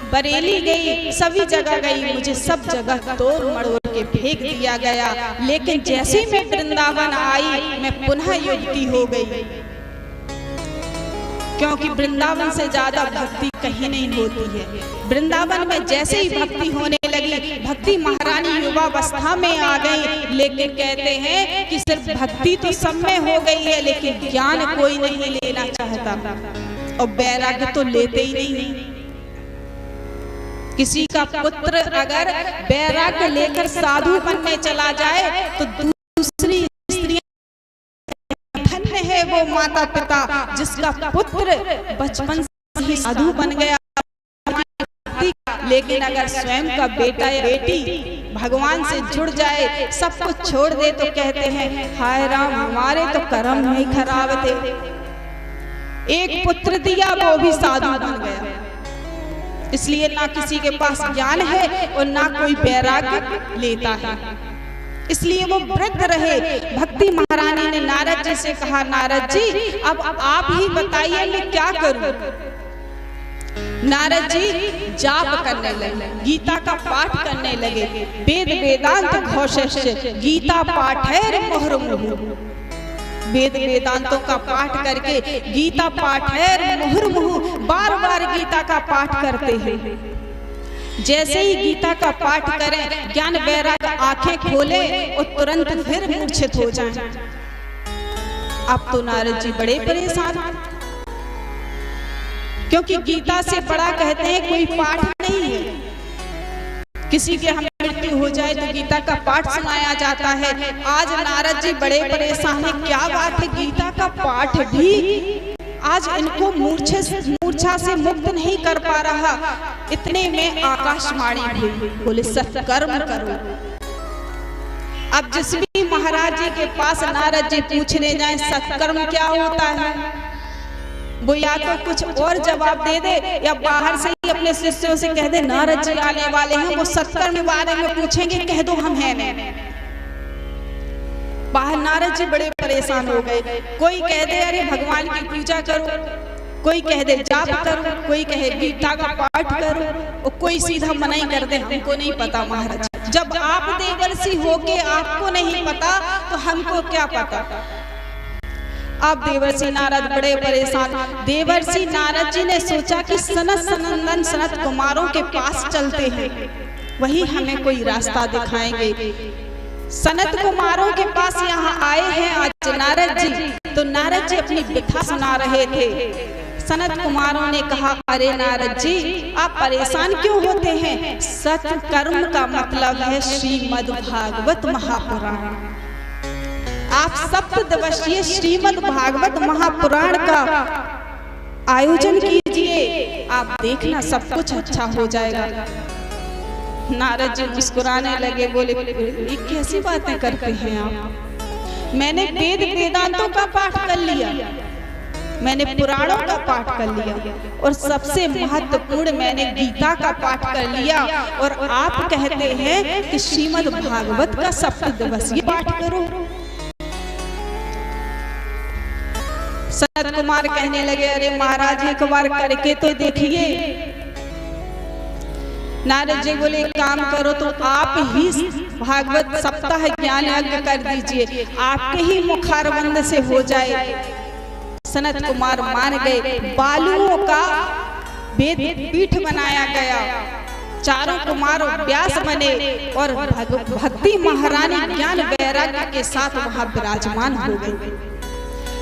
बरेली गई, सभी जगह गई, मुझे सब जगह तोड़ मड़ोड़ के फेंक दिया गया, लेकिन जैसे ही मैं वृंदावन आई मैं पुनः युवती हो गई। क्योंकि वृंदावन से ज्यादा भक्ति कहीं नहीं होती है। वृंदावन में जैसे ही भक्ति होने लगी, भक्ति महारानी युवावस्था में आ गई, लेकिन कहते हैं कि सिर्फ भक्ति तो सब में हो गई है, लेकिन ज्ञान कोई नहीं लेना चाहता और वैराग्य तो लेते ही नहीं। किसी का पुत्र अगर वैराग्य लेकर साधु बनने चला जाए तो दूसरी है वो माता पिता जिसका पुत्र बचपन से ही साधु बन गया। लेकिन अगर स्वयं का बेटा या बेटी भगवान से जुड़ जाए, सब कुछ छोड़ दे, तो कहते हैं हाय राम हमारे तो कर्म नहीं खराब थे। एक पुत्र दिया वो भी साधु बन गया। इसलिए ना किसी के पास ज्ञान है और ना कोई वैराग्य लेता है, इसलिए वो वृद्ध रहे। भक्ति महारानी ने नारद जी से कहा, नारद जी अब आप ही बताइए मैं क्या करूं। नारद जी जाप करने लगे, गीता का पाठ करने लगे। वेद वेदांत घोषस्य गीता पाठैर मुहुर्मुहुः। वेद वेदांतों का पाठ करके गीता पाठैर मुहुर्मुहुः बार बार गीता का पाठ करते हैं। जैसे ही गीता का पाठ करें, ज्ञान वैराग्य आंखें खोले और तुरंत फिर मूर्छित हो जाएं। अब तो नारद जी बड़े परेशान, क्योंकि गीता से बड़ा कहते हैं कोई पाठ नहीं है। किसी के हम मृत्यु हो जाए तो गीता का पाठ सुनाया जाता है। आज नारद जी बड़े परेशान है, क्या बात है गीता का पाठ भी आज इनको मूर्छा से मुक्त नहीं कर पा रहा। इतने में आकाशवाणी हुई, बोले सत्कर्म करो। अब जिस भी महाराज जी के पास नारद जी पूछने जाएं सत्कर्म क्या होता है, वो या तो कुछ और जवाब दे दे या बाहर से ही अपने शिष्यों से कह दे नारद जी आने वाले हैं, वो सत्कर्म के बारे में पूछेंगे, कह दो हम हैं। बाहर नारद जी बड़े परेशान हो गए। कोई कह दे अरे भगवान की पूजा करो, कोई कह दे जाप करो, कोई कहे गीता का पाठ करो, और कोई सीधा मना ही कर दे हमको नहीं पता महाराज। जब आप देवर्षि होके आपको नहीं पता तो हमको क्या पता। अब देवर्षि नारद बड़े परेशान। देवर्षि नारद जी ने सोचा कि सनत सनंदन सनत कुमारों के पास चलते हैं, वही हमें कोई रास्ता दिखाएंगे। सनत कुमारों के पास यहाँ आए हैं आज नारद जी, तो नारद जी अपनी व्यथा सुना रहे थे। सनत कुमारों ने कहा अरे नारद जी आप परेशान क्यों होते हैं, सत्कर्म का मतलब है श्रीमद् भागवत महापुराण। आप सप्तदिवसीय श्रीमद् भागवत महापुराण का आयोजन कीजिए, आप देखना सब कुछ अच्छा हो जाएगा। नारद जी मुस्कुराने लगे, बोले ये कैसी बातें करते हैं आप। मैंने वेद वेदांतों का पाठ कर लिया, मैंने पुराणों का पाठ कर लिया, और सबसे महत्वपूर्ण मैंने गीता का पाठ कर लिया, और आप कहते हैं कि श्रीमद् भागवत का सप्तदिवसीय पाठ करो। सनत कुमार कहने लगे अरे महाराज एक बार करके तो देखिए। नारद जी बोले काम करो तो आप ही भागवत सप्ताह ज्ञान यज्ञ कर दीजिए, आपके ही मुखारबंद से हो जाए। सनत कुमार मान गए। बालुओं का वेद पीठ बनाया गया, चारों कुमार व्यास बने और भक्ति महारानी ज्ञान वैराग्य के साथ वहां विराजमान हो गई।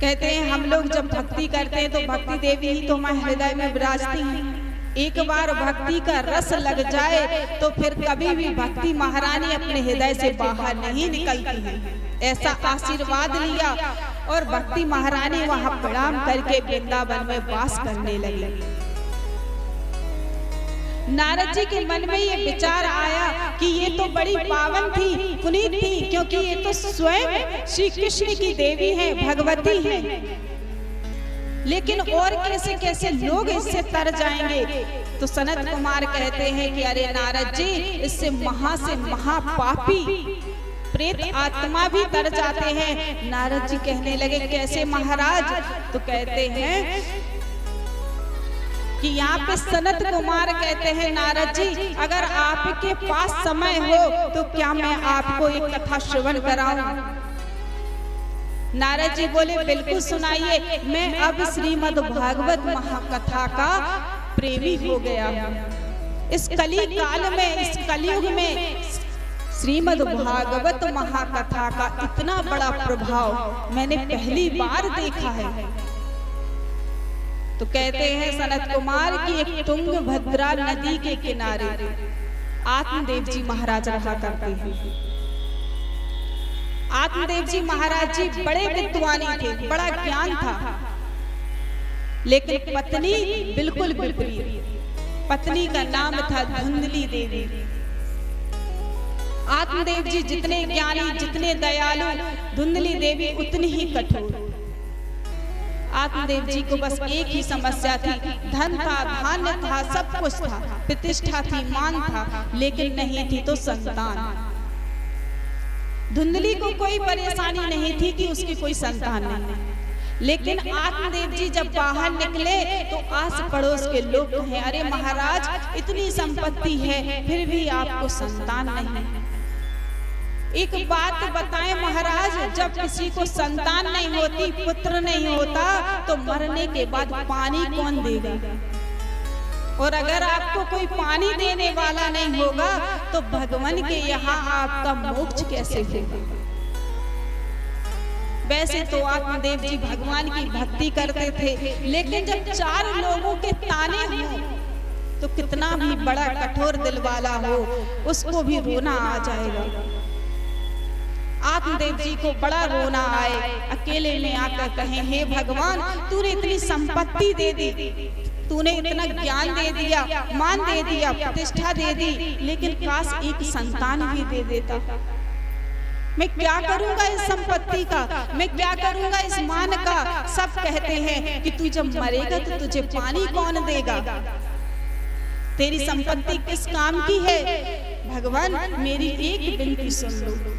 कहते हैं हम लोग जब भक्ति करते हैं तो भक्ति देवी ही तो हमारे हृदय में विराजती हैं। एक बार भक्ति का रस लग जाए तो फिर कभी भी भक्ति महारानी अपने हृदय से बाहर नहीं निकलती है। ऐसा आशीर्वाद लिया और भक्ति महारानी वहां प्रणाम करके वृंदावन में वास करने लगी। नारद जी के मन में ये विचार आया कि ये तो बड़ी पावन थी, पुनीत थी, क्योंकि ये तो स्वयं श्री कृष्ण की देवी है, भगवती है। लेकिन और कैसे कैसे लोग इससे तर जाएंगे। तो सनत कुमार कहते हैं कि अरे नारद जी, इससे महापापी प्रेत आत्मा भी तर जाते हैं। नारद जी कहने लगे कैसे महाराज? तो कहते हैं कि यहाँ पे सनत कुमार कहते हैं नारद जी, अगर आपके पास समय हो तो क्या मैं आपको एक कथा श्रवण कराऊं? नारद जी बोले बिल्कुल सुनाइए, मैं अब श्रीमद् भागवत महाकथा का प्रेमी हो गया हूँ। इस कली काल में, इस कलयुग में श्रीमद् भागवत महाकथा का इतना बड़ा प्रभाव मैंने पहली बार देखा है। तो कहते हैं सनत कुमार की एक तुंगभद्रा नदी के किनारे आत्मदेव जी महाराज रहा करते हैं। आत्मदेव जी महाराज जी बड़े विद्वानी थे, बड़ा ज्ञान था, लेकिन पत्नी बिल्कुल विपरीत। पत्नी का नाम था धुंधली देवी। आत्मदेव जी जितने ज्ञानी, जितने दयालु, धुंधली देवी उतनी ही कठोर। आत्मदेव जी को बस एक ही समस्या थी, धन था, धान्य था, सब कुछ था, प्रतिष्ठा थी, मान था, लेकिन नहीं थी तो संतान। धुंधली को कोई परेशानी नहीं थी कि उसकी कोई संतान नहीं, लेकिन आत्मदेव जी जब बाहर निकले तो आस पड़ोस के लोग कहे अरे महाराज इतनी संपत्ति है फिर भी आपको संतान नहीं। एक बात बताएं महाराज, जब किसी को संतान नहीं होती, पुत्र नहीं होता, तो मरने के बाद पानी कौन देगा? और अगर आपको कोई पानी देने वाला नहीं होगा तो भगवान के यहाँ आपका मोक्ष कैसे होगा? वैसे तो आत्मदेव जी भगवान की भक्ति करते थे, लेकिन जब चार लोगों के ताने हो तो कितना भी बड़ा कठोर दिल वाला हो उसको भी रोना आ जाएगा। आत्मदेव जी को बड़ा रोना आए, अकेले में आकर कहें हे भगवान, तूने इतनी संपत्ति दे दी, तूने इतना ज्ञान दे दिया, मान दे दिया, प्रतिष्ठा दे दी, लेकिन काश एक संतान भी दे देता। मैं क्या करूंगा इस संपत्ति का, मैं क्या करूंगा इस मान का? सब कहते हैं कि तू जब मरेगा तो तुझे पानी कौन देगा? तेरी संपत्ति किस काम की है? भगवान मेरी एक विनती सुन लो।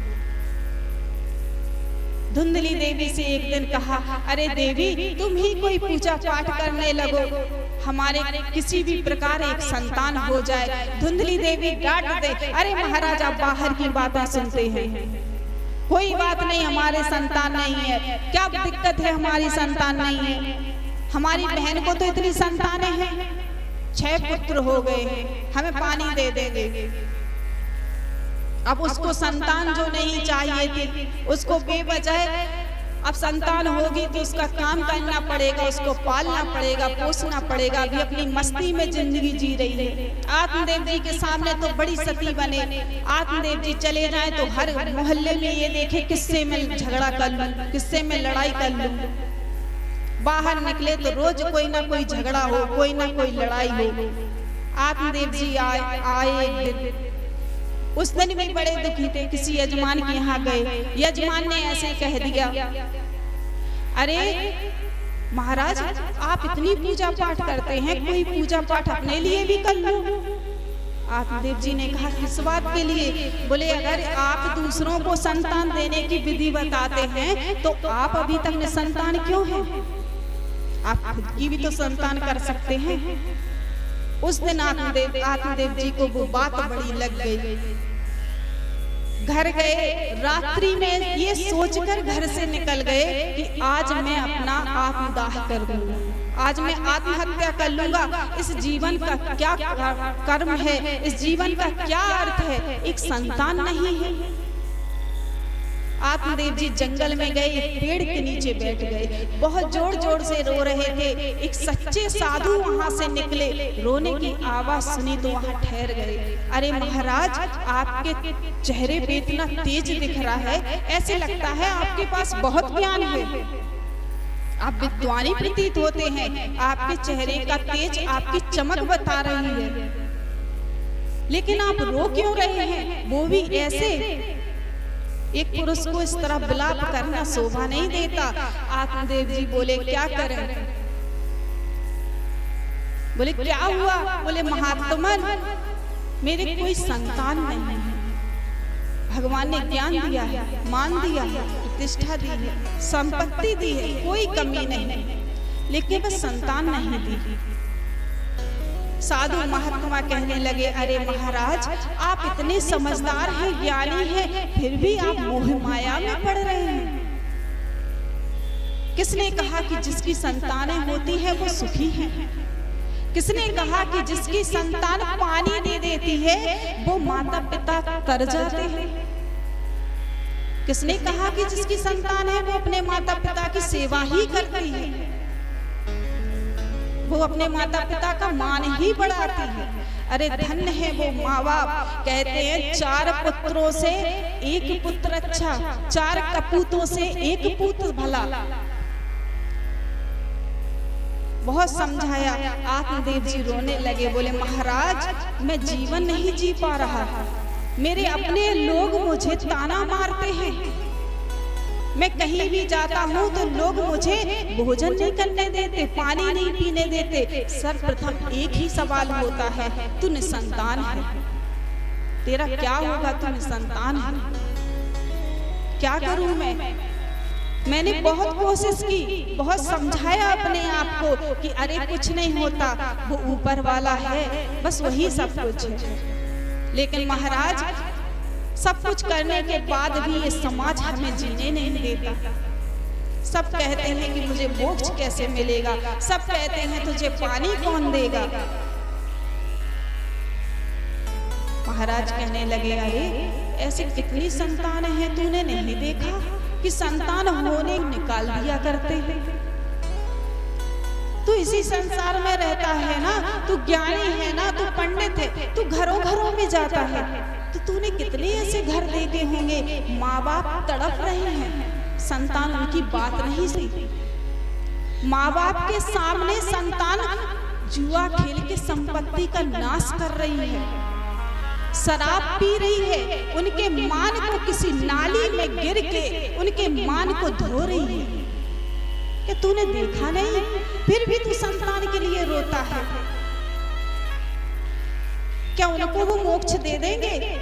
धुंधली देवी से एक दिन कहा अरे देवी, तुम ही कोई पूजा पाठ करने लगो, हमारे किसी भी प्रकार एक संतान हो जाए। धुंधली देवी डांट दे, अरे महाराज आप बाहर की बातें सुनते हैं, कोई बात नहीं, हमारे संतान नहीं है। क्या दिक्कत है हमारी संतान नहीं है? हमारी बहन को तो इतनी संतानें हैं, 6 पुत्र हो गए हैं, हमें पानी दे देंगे। अब उसको संतान जो नहीं चाहिए थी, उसको बेवजह अब संतान होगी तो उसका काम करना पड़ेगा, उसको पालना पड़ेगा, पोसना पड़ेगा। अभी अपनी मस्ती में जिंदगी जी रही है। आत्मदेव जी के सामने तो बड़ी सती बने, आत्मदेव जी चले जाए तो हर मोहल्ले में ये देखे किससे मैं झगड़ा कर लूं, किससे मैं लड़ाई कर लूं। बाहर निकले तो रोज कोई ना कोई झगड़ा हो, कोई ना कोई लड़ाई हो। आत्मदेव जी आए एक दिन, उस दिन भी बड़े दुखी थे। किसी यजमान के यहाँ गए, यजमान ने ऐसे कह दिया अरे महाराज आप इतनी पूजा पाठ करते हैं, कोई पूजा पाठ अपने लिए भी कर लो। आत्मदेव जी ने कहा किस बात के लिए? बोले अगर आप दूसरों को संतान देने की विधि बताते हैं तो आप अभी तक निसंतान क्यों हैं? आप खुद की भी तो संतान कर सकते हैं। उस दिन आत्मदेव जी को वो बात बड़ी लग गई। घर गए, रात्रि में ये सोचकर घर से निकल गए कि आज मैं अपना आत्मदाह कर दूंगा, आज मैं आत्महत्या कर लूंगा। इस जीवन का क्या कर्म है, इस जीवन का क्या अर्थ है? एक संतान नहीं है। आत्मदेव जी जंगल में गए, एक पेड़ के नीचे बैठ गए, बहुत जोर जोर से रो रहे थे। एक सच्चे साधु वहां से निकले, रोने की आवाज सुनी तो वहां ठहर गए। अरे महाराज, आपके चेहरे पे इतना तेज दिख रहा है, ऐसे लगता है आपके पास बहुत ज्ञान है, आप विद्वानी प्रतीत होते हैं, आपके चेहरे का तेज, आपकी चमक बता रही है, लेकिन आप रो क्यों रहे हैं? वो भी ऐसे। एक पुरुष को इस तरह विलाप करना शोभा नहीं देता। आत्मदेव जी बोले क्या करें? बोले क्या हुआ? बोले महात्मन, मेरे कोई संतान नहीं है, भगवान ने ज्ञान दिया है, मान दिया है, प्रतिष्ठा दी है, संपत्ति दी है, कोई कमी नहीं, लेकिन बस संतान नहीं दी। साधु महात्मा कहने लगे, अरे महाराज, आप इतने समझदार हैं, ज्ञानी हैं, फिर भी आप मोह माया में पड़ रहे हैं। किसने कहा कि जिसकी संतानें होती है वो सुखी है? किसने कहा कि जिसकी संतान पानी दे देती है वो माता पिता तर जाते हैं? किसने कहा कि जिसकी संतान है वो अपने माता पिता की सेवा ही करती है, वो अपने माता पिता का मान ही बढ़ाती है? अरे धन्य है वो माँ बाप। कहते हैं 4 पुत्रों से 1 पुत्र अच्छा, 4 कपूतों से 1 पुत्र भला। बहुत समझाया, आत्मदेव जी रोने लगे, बोले महाराज, मैं जीवन नहीं जी पा रहा, मेरे अपने लोग मुझे ताना मारते हैं, मैं कहीं भी जाता हूँ तो लोग मुझे भोजन नहीं करने देते, पानी नहीं पीने देते। सर्वप्रथम एक ही सवाल होता है, तू निसंतान है, तेरा क्या होगा? तू निसंतान है, क्या करूं मैं? मैंने बहुत कोशिश की, बहुत समझाया अपने आप को कि अरे कुछ नहीं होता, वो ऊपर वाला है, बस वही सब कुछ है। लेकिन महाराज, सब कुछ करने के बाद भी ये समाज हमें जीने नहीं देता। सब कहते हैं कि मुझे मोक्ष कैसे मिलेगा, सब कहते हैं तुझे पानी कौन देगा। महाराज कहने लगे, अरे ऐसी कितनी संतान है, तूने नहीं देखा कि संतान होने निकाल दिया करते हैं? तू इसी संसार में रहता है ना, तू ज्ञानी है ना, तू पंडित है, तू घरों घरों में जाता है, तो तूने कितने ऐसे घर देखे होंगे, माँ बाप तड़प रहे हैं, संतान उनकी बात नहीं सुनती। माँ बाप के सामने संतान जुआ खेल के संपत्ति का नाश कर रही है, शराब पी रही है, उनके मान को किसी नाली में गिर के उनके मान को धो रही है। क्या तूने देखा नहीं? फिर भी तू संतान के लिए रोता है। क्या उनको वो मोक्ष दे देंगे?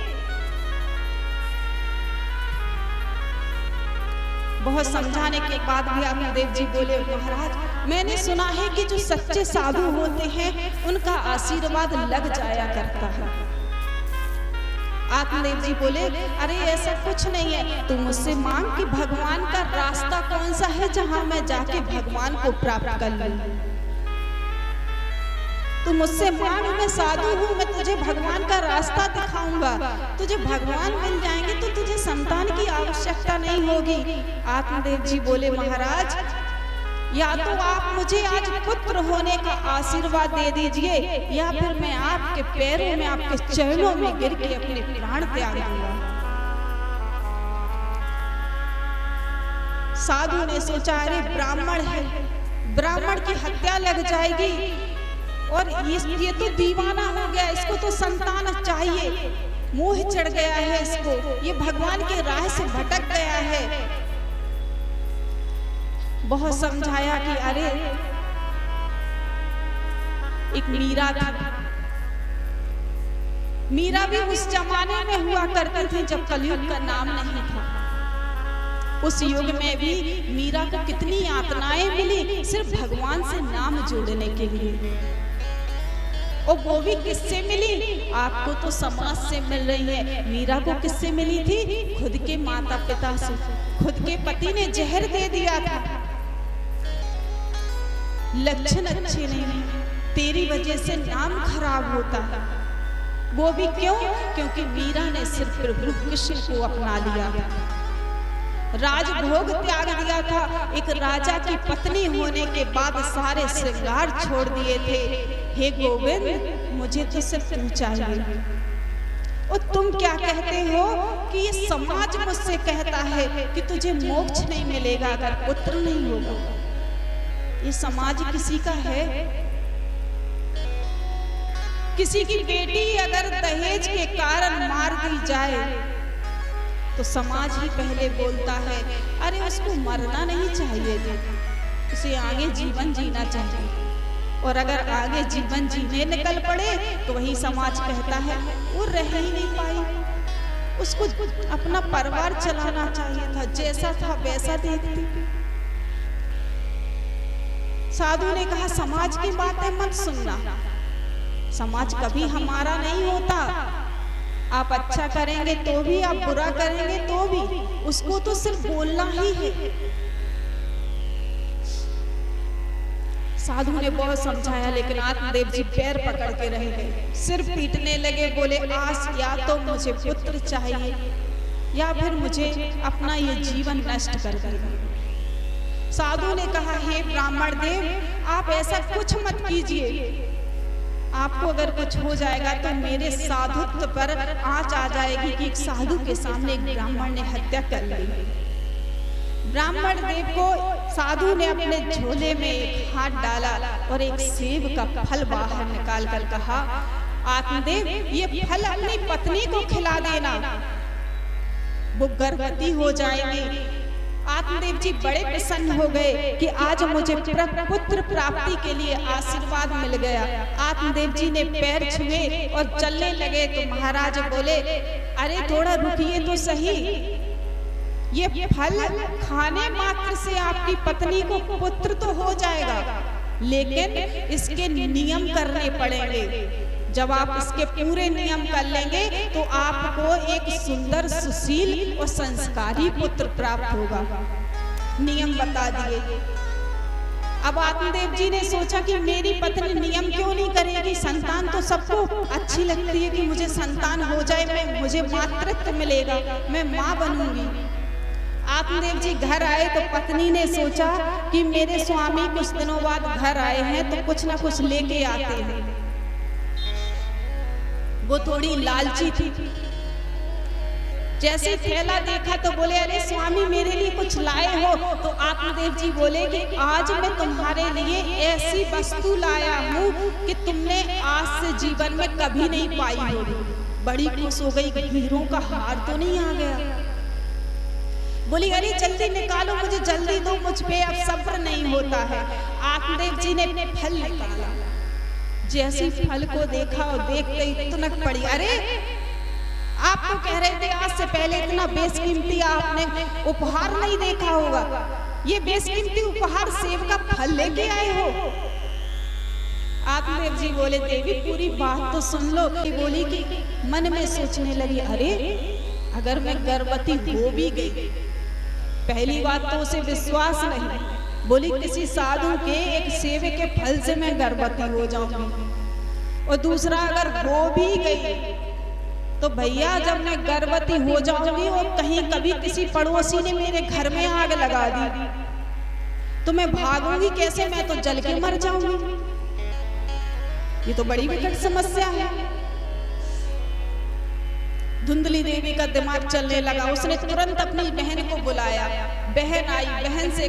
बहुत समझाने के बाद भी आत्मदेव जी बोले, महाराज, मैंने सुना है कि जो सच्चे साधु होते हैं उनका आशीर्वाद लग जाया करता है। आत्मदेव जी बोले, अरे ऐसा कुछ नहीं है, तू मुझसे मांग कि भगवान का रास्ता कौन सा है जहां मैं जाके भगवान को प्राप्त कर लूं। तू मुझसे मांग, मैं साधु हूँ, मैं तुझे भगवान का रास्ता दिखाऊंगा, तुझे भगवान मिल जाएंगे तो तुझे संतान की आवश्यकता नहीं होगी। आत्मदेव जी बोले, महाराज, या तो आप मुझे आज पुत्र होने का आशीर्वाद दे दीजिए, या फिर मैं आपके पैरों में, आपके चरणों में गिर के अपने प्राण त्याग दूंगा। साधु ने सोचा, अरे ब्राह्मण है, ब्राह्मण की हत्या लग जाएगी, और ये तो दीवाना हो गया, इसको तो संतान चाहिए, मोह चढ़ गया है इसको, ये भगवान के राह से भटक गया है। बहुत समझाया कि अरे एक मीरा थी, मीरा भी उस जमाने में हुआ करते थे जब कलयुग का नाम नहीं था। उस युग में भी मीरा को कितनी यातनाएं मिली सिर्फ भगवान से नाम जोड़ने के लिए। और वो भी किससे मिली? आपको तो समाज से मिल रही है, मीरा को किससे मिली थी? खुद के माता पिता से। खुद के पति ने जहर दे दिया था। लक्षण अच्छे नहीं, तेरी वजह से नाम खराब होता है। वो भी क्यों? क्योंकि मीरा ने सिर्फ प्रभु कृष्ण को अपना लिया। राजभोग त्याग दिया था, एक राजा की पत्नी होने के बाद सारे श्रृंगार छोड़ दिए थे। हे गोविंद, मुझे तो सिर्फ तू चाहिए। और तुम क्या कहते हो कि ये समाज मुझसे कहता है कि तुझे मोक्ष नहीं मिलेगा अगर पुत्र नहीं होगा। ये समाज किसी का है? किसी की बेटी अगर दहेज के कारण मार दी जाए तो समाज ही पहले बोलता है अरे उसको मरना नहीं चाहिए था, उसे आगे जीवन जीना चाहिए। और अगर आगे जीवन जीने निकल पड़े तो वही समाज कहता है वो रह ही नहीं पाई, उसको अपना परिवार चलाना चाहिए था, जैसा था वैसा देखती। साधु ने कहा समाज की बातें मत सुनना, समाज कभी हमारा नहीं होता। आप अच्छा करेंगे तो भी, आप बुरा करेंगे तो भी, उसको तो सिर्फ बोलना ही है। साधु ने बहुत समझाया लेकिन आत्मदेव जी पैर पकड़ के रह गए, सिर पीटने लगे। बोले आज या तो मुझे पुत्र चाहिए या फिर मुझे अपना ये जीवन नष्ट कर देना। साधु ने कहा हे ब्राह्मण देव, आप ऐसा कुछ मत कीजिए, आपको अगर कुछ हो जाएगा तो मेरे साधुत्व पर आंच आ जाएगी कि एक साधु के सामने एक ब्राह्मण ने हत्या कर ली। ब्राह्मण देव को साधु ने अपने झोले में एक हाथ डाला और एक सेब का फल बाहर निकाल कर कहा आत्मदेव, ये फल अपनी पत्नी को खिला देना, वो गर्भवती हो जाएंगी। आत्मदेव जी बड़े प्रसन्न हो गए कि आज मुझे पुत्र प्राप्ति के लिए आशीर्वाद मिल गया। आत्मदेव जी ने पैर छुए और चलने लगे तो महाराज बोले अरे थोड़ा रुकिए तो सही, ये फल खाने मात्र से आपकी पत्नी को पुत्र तो हो जाएगा, लेकिन इसके नियम करने पड़ेंगे। जब आप इसके पूरे नियम कर लेंगे तो आपको एक सुंदर, सुशील और संस्कारी पुत्र प्राप्त होगा। नियम बता दिए। अब आत्मदेव जी ने सोचा कि मेरी पत्नी नियम क्यों नहीं करेगी, संतान तो सबको अच्छी लगती है कि मुझे संतान हो जाए, मुझे मातृत्व मिलेगा, मैं माँ बनूंगी। आत्मदेव जी घर आए तो पत्नी ने सोचा कि मेरे स्वामी कुछ दिनों बाद घर आए हैं तो कुछ ना कुछ लेके आते हैं। वो थोड़ी लालची थी, जैसे थैला देखा तो बोले अरे स्वामी मेरे लिए कुछ लाए हो। तो आत्मदेव जी बोले कि आज मैं तुम्हारे लिए ऐसी वस्तु लाया हूँ कि तुमने आज से जीवन में कभी नहीं पाई होगी। बड़ी खुश हो गई, हीरों का हार तो नहीं आ गया। बोली अरे जल्दी निकालो, मुझे जल्दी दो, मुझ पे अब सब्र नहीं होता है। आत्मदेव जी ने फल निकाला, जैसे फल को देखा और देखते ही तुनक पड़ी, अरे आप तो कह रहे थे आज से पहले इतना बेशकीमती आपने उपहार नहीं देखा होगा, ये बेशकीमती उपहार सेब का फल लेके आए हो। आत्मदेव जी बोले देवी पूरी बात तो सुन लो। बोली कि मन में सोचने लगी अरे अगर मैं गर्भवती हो भी गई, पहली बात तो उसे विश्वास नहीं, बोली किसी साधु के एक सेब के फल से मैं गर्भवती हो जाऊंगी, और दूसरा अगर हो भी गई तो भैया जब मैं गर्भवती हो जाऊंगी और कहीं कभी किसी पड़ोसी ने मेरे घर में आग लगा दी तो मैं भागूंगी कैसे, मैं तो जल के मर जाऊंगी। ये तो बड़ी विकट समस्या है। धुंधली देवी का दिमाग चलने लगा, उसने तुरंत अपनी बहन को बुलाया। बहन आई, बहन से